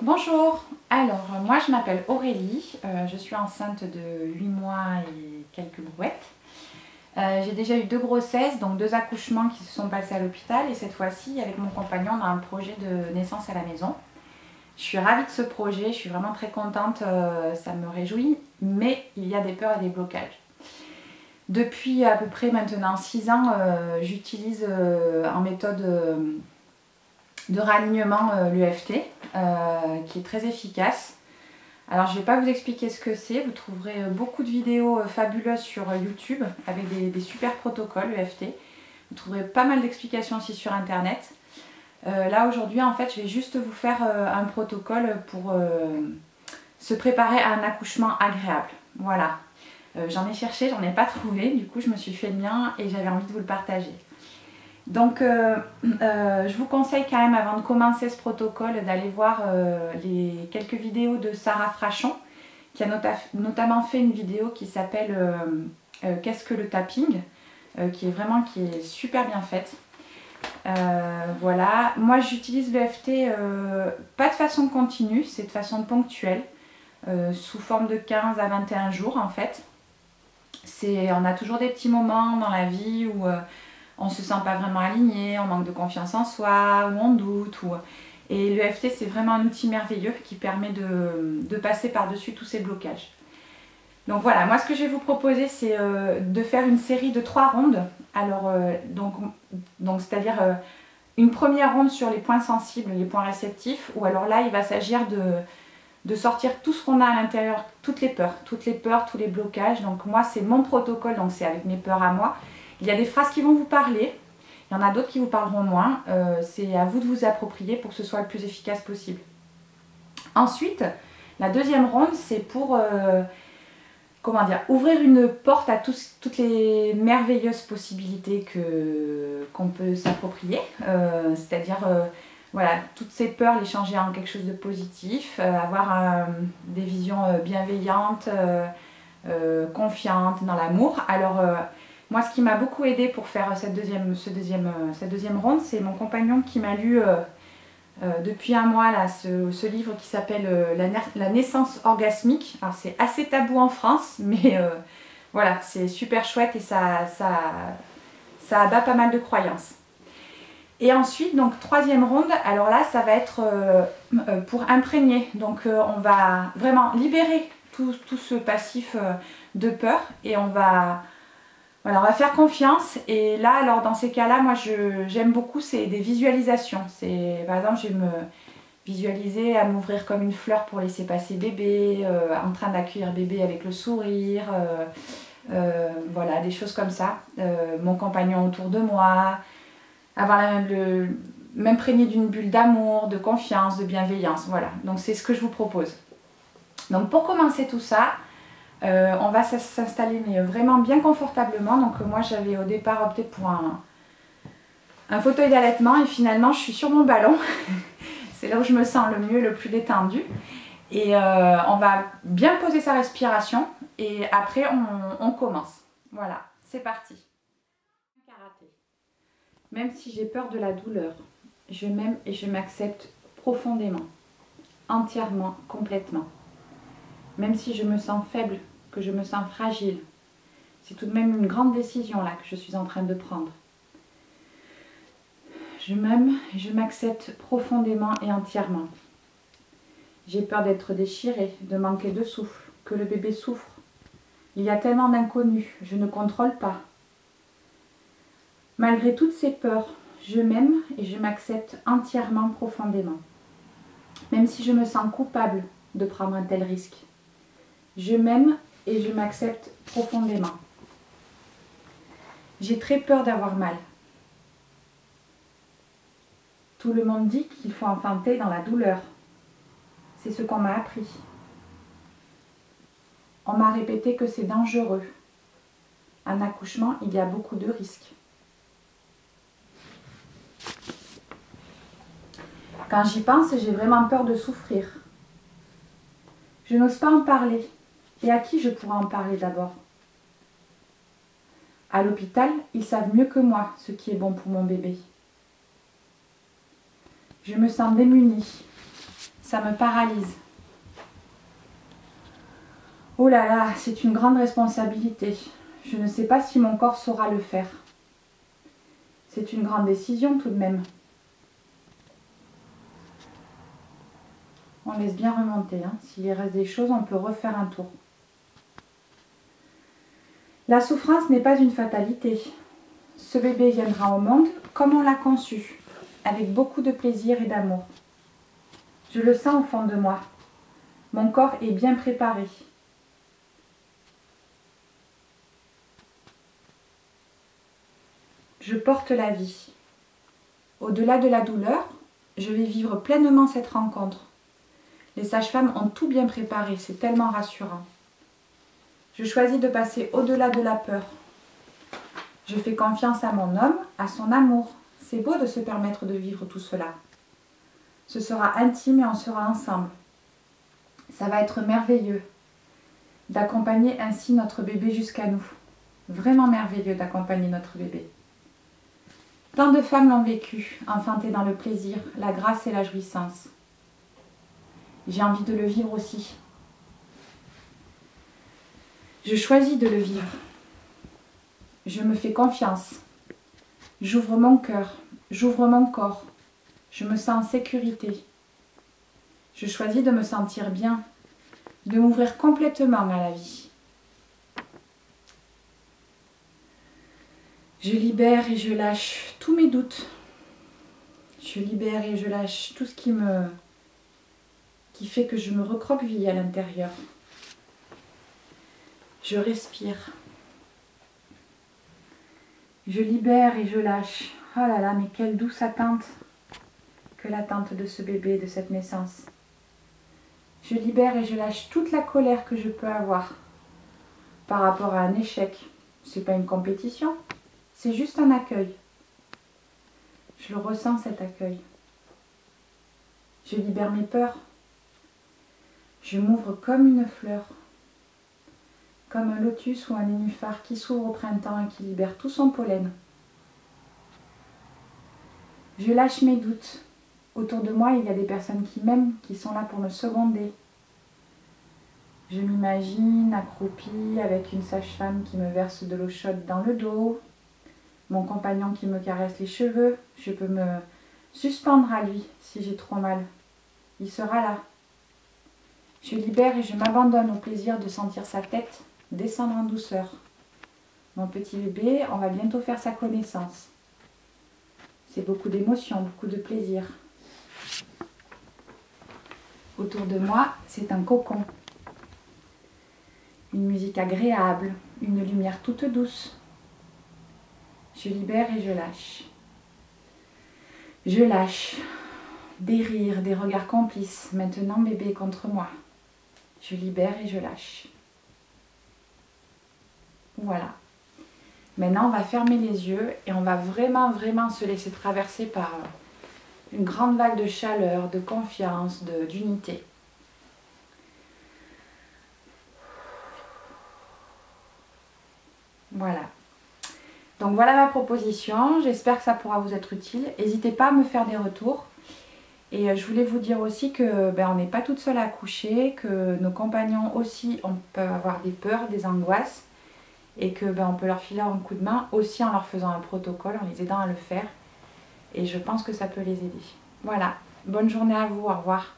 Bonjour, alors moi je m'appelle Aurélie, je suis enceinte de 8 mois et quelques brouettes. J'ai déjà eu 2 grossesses, donc 2 accouchements qui se sont passés à l'hôpital et cette fois-ci avec mon compagnon on a un projet de naissance à la maison. Je suis ravie de ce projet, je suis vraiment très contente, ça me réjouit, mais il y a des peurs et des blocages. Depuis à peu près maintenant 6 ans, j'utilise en méthode de réalignement l'EFT qui est très efficace. Alors je ne vais pas vous expliquer ce que c'est, vous trouverez beaucoup de vidéos fabuleuses sur YouTube avec des super protocoles EFT. Vous trouverez pas mal d'explications aussi sur internet. Là aujourd'hui en fait je vais juste vous faire un protocole pour se préparer à un accouchement agréable. Voilà, j'en ai cherché, j'en ai pas trouvé, du coup je me suis fait le mien et j'avais envie de vous le partager. Donc je vous conseille quand même avant de commencer ce protocole d'aller voir les quelques vidéos de Sarah Frachon qui a notamment fait une vidéo qui s'appelle Qu'est-ce que le tapping qui est super bien faite. Voilà, moi j'utilise l'EFT pas de façon continue, c'est de façon ponctuelle, sous forme de 15 à 21 jours en fait. On a toujours des petits moments dans la vie où on ne se sent pas vraiment aligné, on manque de confiance en soi, ou on doute. Et l'EFT c'est vraiment un outil merveilleux qui permet de passer par-dessus tous ces blocages. Donc voilà, moi ce que je vais vous proposer c'est de faire une série de 3 rondes. Alors donc c'est-à-dire une première ronde sur les points sensibles, les points réceptifs, ou alors là il va s'agir de sortir tout ce qu'on a à l'intérieur, toutes les peurs, tous les blocages. Donc moi c'est mon protocole, donc c'est avec mes peurs à moi. Il y a des phrases qui vont vous parler, il y en a d'autres qui vous parleront moins. C'est à vous de vous approprier pour que ce soit le plus efficace possible. Ensuite, la deuxième ronde, c'est pour ouvrir une porte à toutes les merveilleuses possibilités qu'on peut s'approprier. C'est-à-dire, voilà, toutes ces peurs, les changer en quelque chose de positif, avoir des visions bienveillantes, confiantes dans l'amour. Alors, moi, ce qui m'a beaucoup aidé pour faire cette deuxième ronde, c'est mon compagnon qui m'a lu depuis un mois là, ce livre qui s'appelle La naissance orgasmique. Alors, c'est assez tabou en France, mais voilà, c'est super chouette et ça abat pas mal de croyances. Et ensuite, donc troisième ronde, alors là, ça va être pour imprégner. Donc, on va vraiment libérer tout ce passif de peur et on va faire confiance. Et là, alors dans ces cas-là, moi j'aime beaucoup, c'est des visualisations. Par exemple, je vais me visualiser à m'ouvrir comme une fleur pour laisser passer bébé, en train d'accueillir bébé avec le sourire, voilà, des choses comme ça. Mon compagnon autour de moi, m'imprégner d'une bulle d'amour, de confiance, de bienveillance. Voilà, donc c'est ce que je vous propose. Donc pour commencer tout ça, on va s'installer mais vraiment bien confortablement. Donc moi j'avais au départ opté pour un fauteuil d'allaitement et finalement je suis sur mon ballon. C'est là où je me sens le mieux, le plus détendue. Et on va bien poser sa respiration et après on commence. Voilà, c'est parti. Karaté. Même si j'ai peur de la douleur, je m'aime et je m'accepte profondément, entièrement, complètement. Même si je me sens faible, que je me sens fragile, c'est tout de même une grande décision là que je suis en train de prendre. Je m'aime et je m'accepte profondément et entièrement. J'ai peur d'être déchirée, de manquer de souffle, que le bébé souffre. Il y a tellement d'inconnus, je ne contrôle pas. Malgré toutes ces peurs, je m'aime et je m'accepte entièrement profondément. Même si je me sens coupable de prendre un tel risque. Je m'aime et je m'accepte profondément. J'ai très peur d'avoir mal. Tout le monde dit qu'il faut enfanter dans la douleur. C'est ce qu'on m'a appris. On m'a répété que c'est dangereux. Un accouchement, il y a beaucoup de risques. Quand j'y pense, j'ai vraiment peur de souffrir. Je n'ose pas en parler. Et à qui je pourrais en parler d'abord? À l'hôpital, ils savent mieux que moi ce qui est bon pour mon bébé. Je me sens démunie. Ça me paralyse. Oh là là, c'est une grande responsabilité. Je ne sais pas si mon corps saura le faire. C'est une grande décision tout de même. On laisse bien remonter. Hein. S'il reste des choses, on peut refaire un tour. La souffrance n'est pas une fatalité. Ce bébé viendra au monde comme on l'a conçu, avec beaucoup de plaisir et d'amour. Je le sens au fond de moi. Mon corps est bien préparé. Je porte la vie. Au-delà de la douleur, je vais vivre pleinement cette rencontre. Les sages-femmes ont tout bien préparé, c'est tellement rassurant. Je choisis de passer au-delà de la peur. Je fais confiance à mon homme, à son amour. C'est beau de se permettre de vivre tout cela. Ce sera intime et on sera ensemble. Ça va être merveilleux d'accompagner ainsi notre bébé jusqu'à nous. Vraiment merveilleux d'accompagner notre bébé. Tant de femmes l'ont vécu, enfantées dans le plaisir, la grâce et la jouissance. J'ai envie de le vivre aussi. Je choisis de le vivre. Je me fais confiance. J'ouvre mon cœur, j'ouvre mon corps. Je me sens en sécurité. Je choisis de me sentir bien, de m'ouvrir complètement à la vie. Je libère et je lâche tous mes doutes. Je libère et je lâche tout ce qui fait que je me recroqueville à l'intérieur. Je respire. Je libère et je lâche. Oh là là, mais quelle douce attente que l'attente de ce bébé, de cette naissance. Je libère et je lâche toute la colère que je peux avoir par rapport à un échec. C'est pas une compétition, c'est juste un accueil. Je le ressens, cet accueil. Je libère mes peurs. Je m'ouvre comme une fleur, comme un lotus ou un nénuphar qui s'ouvre au printemps et qui libère tout son pollen. Je lâche mes doutes. Autour de moi, il y a des personnes qui m'aiment, qui sont là pour me seconder. Je m'imagine accroupie avec une sage-femme qui me verse de l'eau chaude dans le dos, mon compagnon qui me caresse les cheveux. Je peux me suspendre à lui si j'ai trop mal. Il sera là. Je libère et je m'abandonne au plaisir de sentir sa tête descendre en douceur. Mon petit bébé, on va bientôt faire sa connaissance. C'est beaucoup d'émotions, beaucoup de plaisir. Autour de moi, c'est un cocon. Une musique agréable, une lumière toute douce. Je libère et je lâche. Je lâche. Des rires, des regards complices. Maintenant, bébé est contre moi. Je libère et je lâche. Voilà. Maintenant, on va fermer les yeux et on va vraiment, vraiment se laisser traverser par une grande vague de chaleur, de confiance, d'unité. Voilà. Donc voilà ma proposition. J'espère que ça pourra vous être utile. N'hésitez pas à me faire des retours. Et je voulais vous dire aussi que on n'est pas toute seule à accoucher, que nos compagnons aussi on peut avoir des peurs, des angoisses. Et que on peut leur filer un coup de main aussi en leur faisant un protocole, en les aidant à le faire. Et je pense que ça peut les aider. Voilà, bonne journée à vous, au revoir.